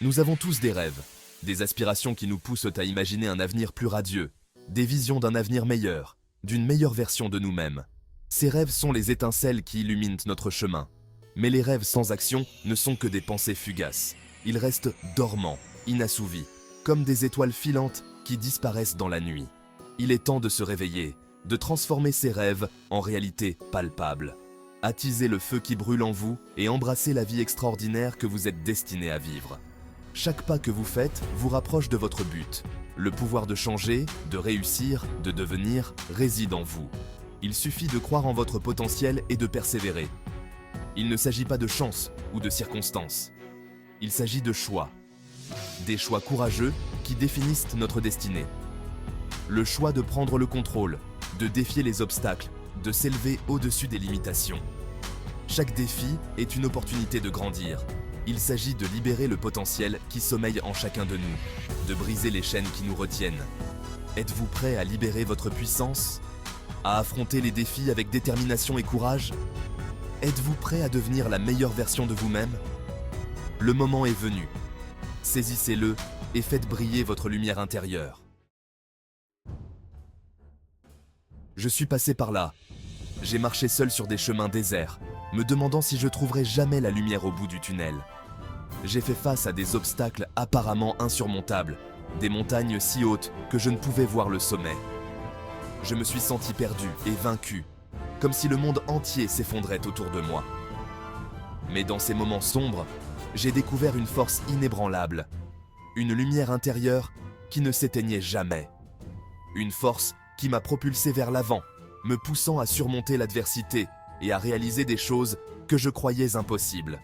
Nous avons tous des rêves, des aspirations qui nous poussent à imaginer un avenir plus radieux, des visions d'un avenir meilleur, d'une meilleure version de nous-mêmes. Ces rêves sont les étincelles qui illuminent notre chemin. Mais les rêves sans action ne sont que des pensées fugaces. Ils restent dormants, inassouvis, comme des étoiles filantes qui disparaissent dans la nuit. Il est temps de se réveiller, de transformer ces rêves en réalité palpable. Attisez le feu qui brûle en vous et embrassez la vie extraordinaire que vous êtes destiné à vivre. Chaque pas que vous faites vous rapproche de votre but. Le pouvoir de changer, de réussir, de devenir réside en vous. Il suffit de croire en votre potentiel et de persévérer. Il ne s'agit pas de chance ou de circonstances. Il s'agit de choix. Des choix courageux qui définissent notre destinée. Le choix de prendre le contrôle, de défier les obstacles, de s'élever au-dessus des limitations. Chaque défi est une opportunité de grandir. Il s'agit de libérer le potentiel qui sommeille en chacun de nous, de briser les chaînes qui nous retiennent. Êtes-vous prêt à libérer votre puissance? À affronter les défis avec détermination et courage? Êtes-vous prêt à devenir la meilleure version de vous-même? Le moment est venu. Saisissez-le et faites briller votre lumière intérieure. Je suis passé par là. J'ai marché seul sur des chemins déserts, me demandant si je trouverais jamais la lumière au bout du tunnel. J'ai fait face à des obstacles apparemment insurmontables, des montagnes si hautes que je ne pouvais voir le sommet. Je me suis senti perdu et vaincu, comme si le monde entier s'effondrait autour de moi. Mais dans ces moments sombres, j'ai découvert une force inébranlable, une lumière intérieure qui ne s'éteignait jamais. Une force qui m'a propulsé vers l'avant, me poussant à surmonter l'adversité et à réaliser des choses que je croyais impossibles.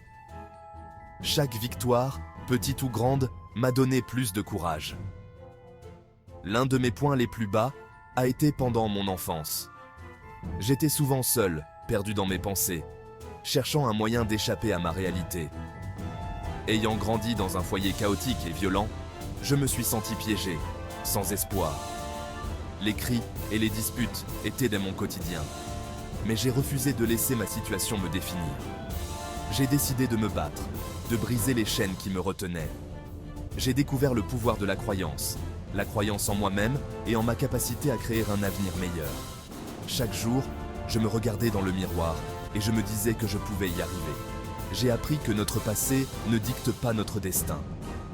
Chaque victoire, petite ou grande, m'a donné plus de courage. L'un de mes points les plus bas a été pendant mon enfance. J'étais souvent seul, perdu dans mes pensées, cherchant un moyen d'échapper à ma réalité. Ayant grandi dans un foyer chaotique et violent, je me suis senti piégé, sans espoir. Les cris et les disputes étaient dans mon quotidien. Mais j'ai refusé de laisser ma situation me définir. J'ai décidé de me battre, de briser les chaînes qui me retenaient. J'ai découvert le pouvoir de la croyance en moi-même et en ma capacité à créer un avenir meilleur. Chaque jour, je me regardais dans le miroir et je me disais que je pouvais y arriver. J'ai appris que notre passé ne dicte pas notre destin.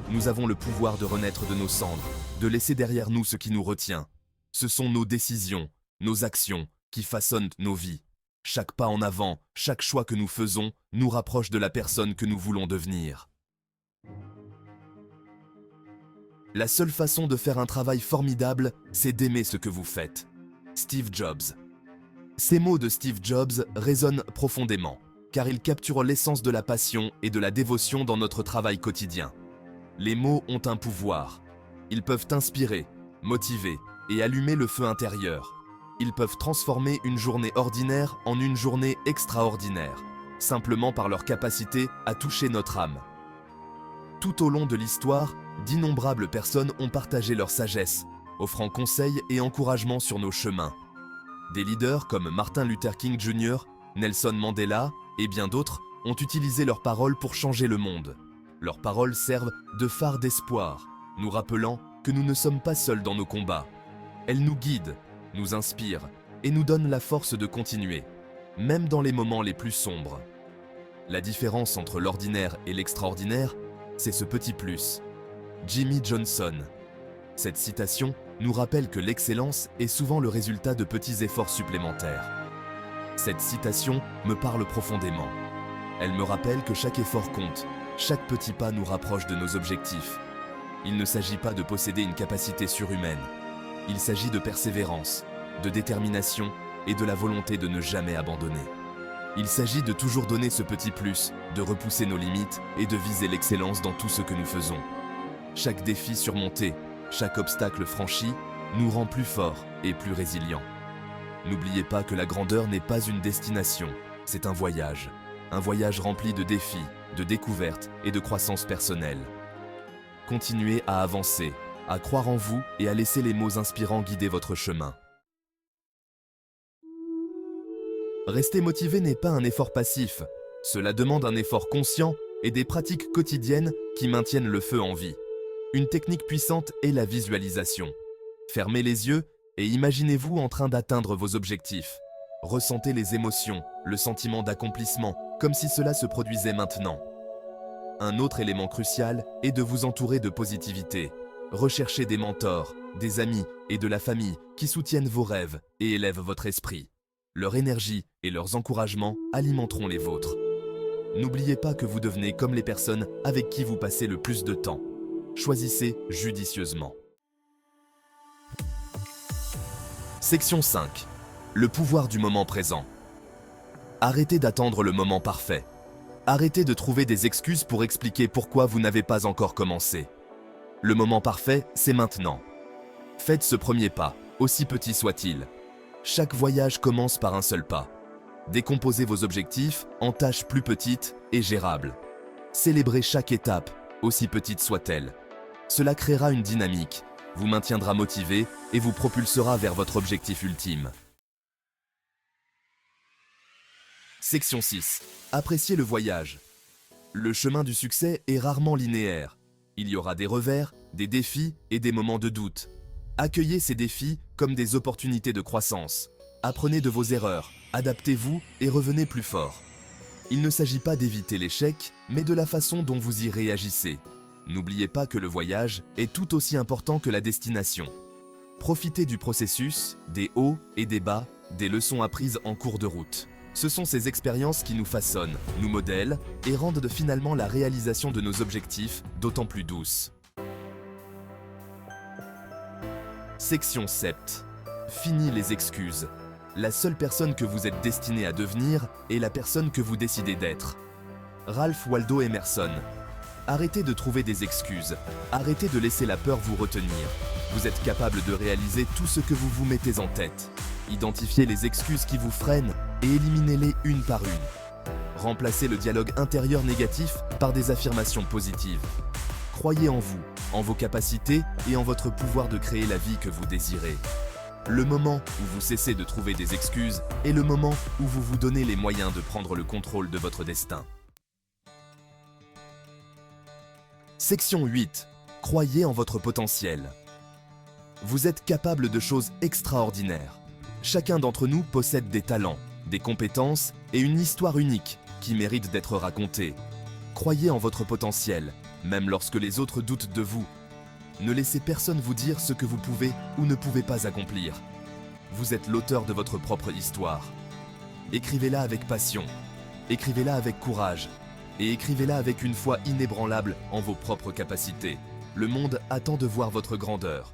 Nous avons le pouvoir de renaître de nos cendres, de laisser derrière nous ce qui nous retient. Ce sont nos décisions, nos actions qui façonnent nos vies. Chaque pas en avant, chaque choix que nous faisons nous rapproche de la personne que nous voulons devenir. La seule façon de faire un travail formidable, c'est d'aimer ce que vous faites. Steve Jobs. Ces mots de Steve Jobs résonnent profondément, car ils capturent l'essence de la passion et de la dévotion dans notre travail quotidien. Les mots ont un pouvoir. Ils peuvent inspirer, motiver et allumer le feu intérieur. Ils peuvent transformer une journée ordinaire en une journée extraordinaire, simplement par leur capacité à toucher notre âme. Tout au long de l'histoire, d'innombrables personnes ont partagé leur sagesse, offrant conseils et encouragements sur nos chemins. Des leaders comme Martin Luther King Jr., Nelson Mandela et bien d'autres ont utilisé leurs paroles pour changer le monde. Leurs paroles servent de phare d'espoir, nous rappelant que nous ne sommes pas seuls dans nos combats. Elles nous guident, nous inspirent et nous donnent la force de continuer, même dans les moments les plus sombres. La différence entre l'ordinaire et l'extraordinaire, c'est ce petit plus. Jimmy Johnson. Cette citation nous rappelle que l'excellence est souvent le résultat de petits efforts supplémentaires. Cette citation me parle profondément. Elle me rappelle que chaque effort compte, chaque petit pas nous rapproche de nos objectifs. Il ne s'agit pas de posséder une capacité surhumaine. Il s'agit de persévérance, de détermination et de la volonté de ne jamais abandonner. Il s'agit de toujours donner ce petit plus, de repousser nos limites et de viser l'excellence dans tout ce que nous faisons. Chaque défi surmonté, chaque obstacle franchi, nous rend plus forts et plus résilients. N'oubliez pas que la grandeur n'est pas une destination, c'est un voyage rempli de défis, de découvertes et de croissance personnelle. Continuez à avancer, à croire en vous et à laisser les mots inspirants guider votre chemin. Rester motivé n'est pas un effort passif, cela demande un effort conscient et des pratiques quotidiennes qui maintiennent le feu en vie. Une technique puissante est la visualisation. Fermez les yeux et imaginez-vous en train d'atteindre vos objectifs. Ressentez les émotions, le sentiment d'accomplissement, comme si cela se produisait maintenant. Un autre élément crucial est de vous entourer de positivité. Recherchez des mentors, des amis et de la famille qui soutiennent vos rêves et élèvent votre esprit. Leur énergie et leurs encouragements alimenteront les vôtres. N'oubliez pas que vous devenez comme les personnes avec qui vous passez le plus de temps. Choisissez judicieusement. Section 5. Le pouvoir du moment présent. Arrêtez d'attendre le moment parfait. Arrêtez de trouver des excuses pour expliquer pourquoi vous n'avez pas encore commencé. Le moment parfait, c'est maintenant. Faites ce premier pas, aussi petit soit-il. Chaque voyage commence par un seul pas. Décomposez vos objectifs en tâches plus petites et gérables. Célébrez chaque étape, aussi petite soit-elle. Cela créera une dynamique, vous maintiendra motivé et vous propulsera vers votre objectif ultime. Section 6. Appréciez le voyage. Le chemin du succès est rarement linéaire. Il y aura des revers, des défis et des moments de doute. Accueillez ces défis comme des opportunités de croissance. Apprenez de vos erreurs, adaptez-vous et revenez plus fort. Il ne s'agit pas d'éviter l'échec, mais de la façon dont vous y réagissez. N'oubliez pas que le voyage est tout aussi important que la destination. Profitez du processus, des hauts et des bas, des leçons apprises en cours de route. Ce sont ces expériences qui nous façonnent, nous modèlent et rendent finalement la réalisation de nos objectifs d'autant plus douce. Section 7. Fini les excuses. La seule personne que vous êtes destiné à devenir est la personne que vous décidez d'être. Ralph Waldo Emerson. Arrêtez de trouver des excuses. Arrêtez de laisser la peur vous retenir. Vous êtes capable de réaliser tout ce que vous vous mettez en tête. Identifiez les excuses qui vous freinent et éliminez-les une par une. Remplacez le dialogue intérieur négatif par des affirmations positives. Croyez en vous, en vos capacités et en votre pouvoir de créer la vie que vous désirez. Le moment où vous cessez de trouver des excuses est le moment où vous vous donnez les moyens de prendre le contrôle de votre destin. Section 8. Croyez en votre potentiel. Vous êtes capable de choses extraordinaires. Chacun d'entre nous possède des talents, des compétences et une histoire unique qui mérite d'être racontée. Croyez en votre potentiel, même lorsque les autres doutent de vous. Ne laissez personne vous dire ce que vous pouvez ou ne pouvez pas accomplir. Vous êtes l'auteur de votre propre histoire. Écrivez-la avec passion, écrivez-la avec courage et écrivez-la avec une foi inébranlable en vos propres capacités. Le monde attend de voir votre grandeur.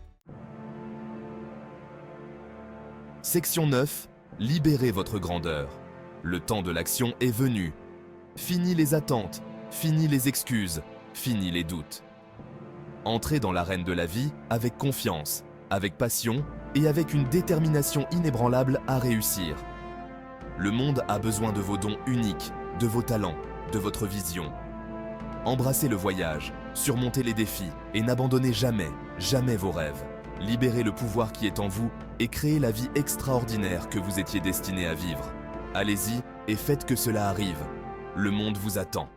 Section 9. Libérez votre grandeur. Le temps de l'action est venu. Fini les attentes, fini les excuses, fini les doutes. Entrez dans l'arène de la vie avec confiance, avec passion et avec une détermination inébranlable à réussir. Le monde a besoin de vos dons uniques, de vos talents, de votre vision. Embrassez le voyage, surmontez les défis et n'abandonnez jamais, jamais vos rêves. Libérez le pouvoir qui est en vous et créez la vie extraordinaire que vous étiez destiné à vivre. Allez-y et faites que cela arrive. Le monde vous attend.